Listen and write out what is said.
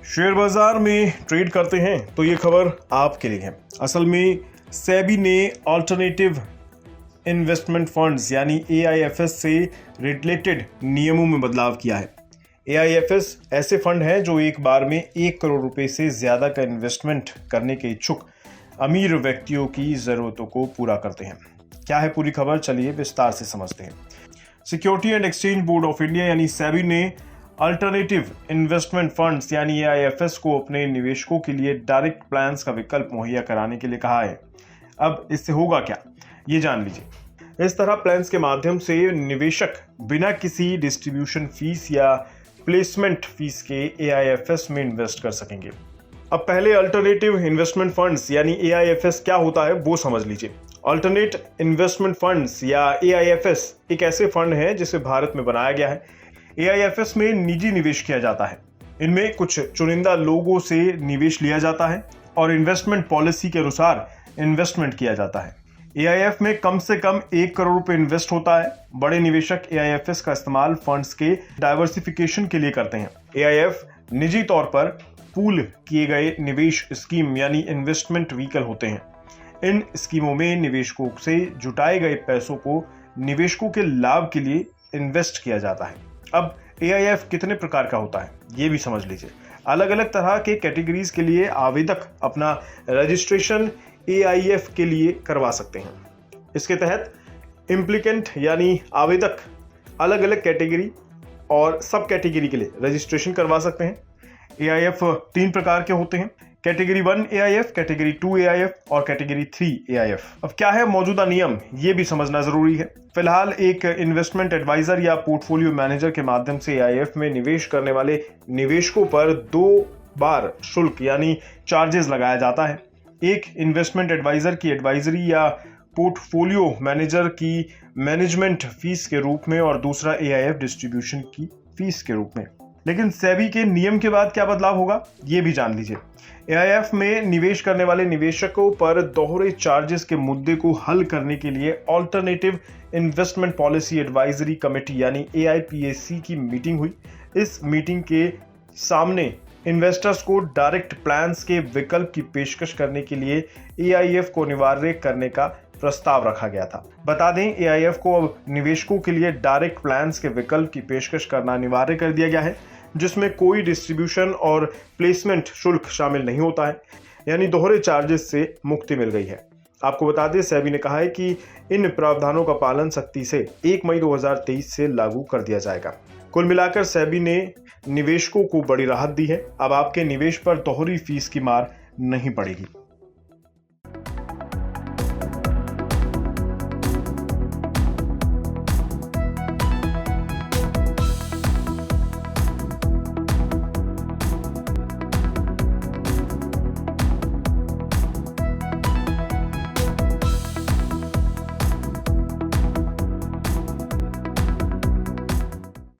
Share बाजार में trade करते हैं तो ये खबर आपके लिए है। असल में सेबी ने अल्टरनेटिव इन्वेस्टमेंट फंड्स यानी AIFs से रिलेटेड नियमों में बदलाव किया है। AIFs ऐसे फंड हैं जो एक बार में 1 करोड़ रुपए से ज्यादा का इन्वेस्टमेंट करने के इच्छुक अमीर व्यक्तियों की जरूरतों को पूरा करते हैं। क्या है पूरी खबर, चलिए विस्तार से समझते हैं। Security and exchange board of India यानी सेबी ने अल्टरनेटिव इन्वेस्टमेंट फंड्स यानी AIFs को अपने निवेशकों के लिए डायरेक्ट प्लान्स का विकल्प मुहैया कराने के लिए कहा है। अब इससे होगा क्या, ये जान लीजिए। इस तरह प्लान्स के माध्यम से निवेशक बिना किसी डिस्ट्रीब्यूशन फीस या प्लेसमेंट फीस के AIFs में इन्वेस्ट कर सकेंगे। अब पहले अल्टरनेटिव इन्वेस्टमेंट फंड्स यानी AIFs क्या होता है वो समझ लीजिए। अल्टरनेट इन्वेस्टमेंट फंड्स या AIFs एक ऐसे फंड है जिसे भारत में बनाया गया है। AIFs में निजी निवेश किया जाता है। इनमें कुछ चुनिंदा लोगों से निवेश लिया जाता है और इन्वेस्टमेंट पॉलिसी के अनुसार इन्वेस्टमेंट किया जाता है। AIF में कम से कम 1 करोड़ रुपए इन्वेस्ट होता है। बड़े निवेशक AIFs का इस्तेमाल फंड्स के डाइवर्सिफिकेशन के लिए करते हैं। AIF निजी तौर पर पूल किए गए निवेश स्कीम यानी इन्वेस्टमेंट व्हीकल होते हैं। इन स्कीमों में निवेशकों से जुटाए गए पैसों को निवेशकों के लाभ के लिए इन्वेस्ट किया जाता है। अब AIF कितने प्रकार का होता है ये भी समझ लीजिए। अलग अलग तरह के कैटेगरीज के लिए आवेदक अपना रजिस्ट्रेशन AIF के लिए करवा सकते हैं। इसके तहत इम्प्लीकेंट यानी आवेदक अलग अलग कैटेगरी और सब कैटेगरी के लिए रजिस्ट्रेशन करवा सकते हैं। AIF 3 प्रकार के होते हैं, कैटेगरी 1 AIF, कैटेगरी 2 AIF और कैटेगरी 3 AIF। अब क्या है मौजूदा नियम ये भी समझना जरूरी है। फिलहाल एक इन्वेस्टमेंट एडवाइजर या पोर्टफोलियो मैनेजर के माध्यम से AIF में निवेश करने वाले निवेशकों पर 2 बार शुल्क यानी चार्जेस लगाया जाता है। एक इन्वेस्टमेंट एडवाइजर की एडवाइजरी या पोर्टफोलियो मैनेजर की मैनेजमेंट फीस के रूप में और दूसरा AIF डिस्ट्रीब्यूशन की फीस के रूप में। लेकिन सेबी के नियम के बाद क्या बदलाव होगा ये भी जान लीजिए। AIF में निवेश करने वाले निवेशकों पर दोहरे चार्जेस के मुद्दे को हल करने के लिए alternative investment policy advisory committee यानी AIPAC की मीटिंग हुई। इस मीटिंग के सामने इन्वेस्टर्स को डायरेक्ट प्लान्स के विकल्प की पेशकश करने के लिए AIF को अनिवार्य करने का प्रस्ताव रखा गया था। बता दें AIF को अब निवेशकों के लिए डायरेक्ट प्लान्स के विकल्प की पेशकश करना अनिवार्य कर दिया गया है, जिसमें कोई डिस्ट्रीब्यूशन और प्लेसमेंट शुल्क शामिल नहीं होता है, यानी दोहरे चार्जेस से मुक्ति मिल गई है। आपको बता दें सेबी ने कहा है कि इन प्रावधानों का पालन सख्ती से 1 मई 2023 से लागू कर दिया जाएगा। कुल मिलाकर सेबी ने निवेशकों को बड़ी राहत दी है। अब आपके निवेश पर दोहरी फीस की मार नहीं पड़ेगी।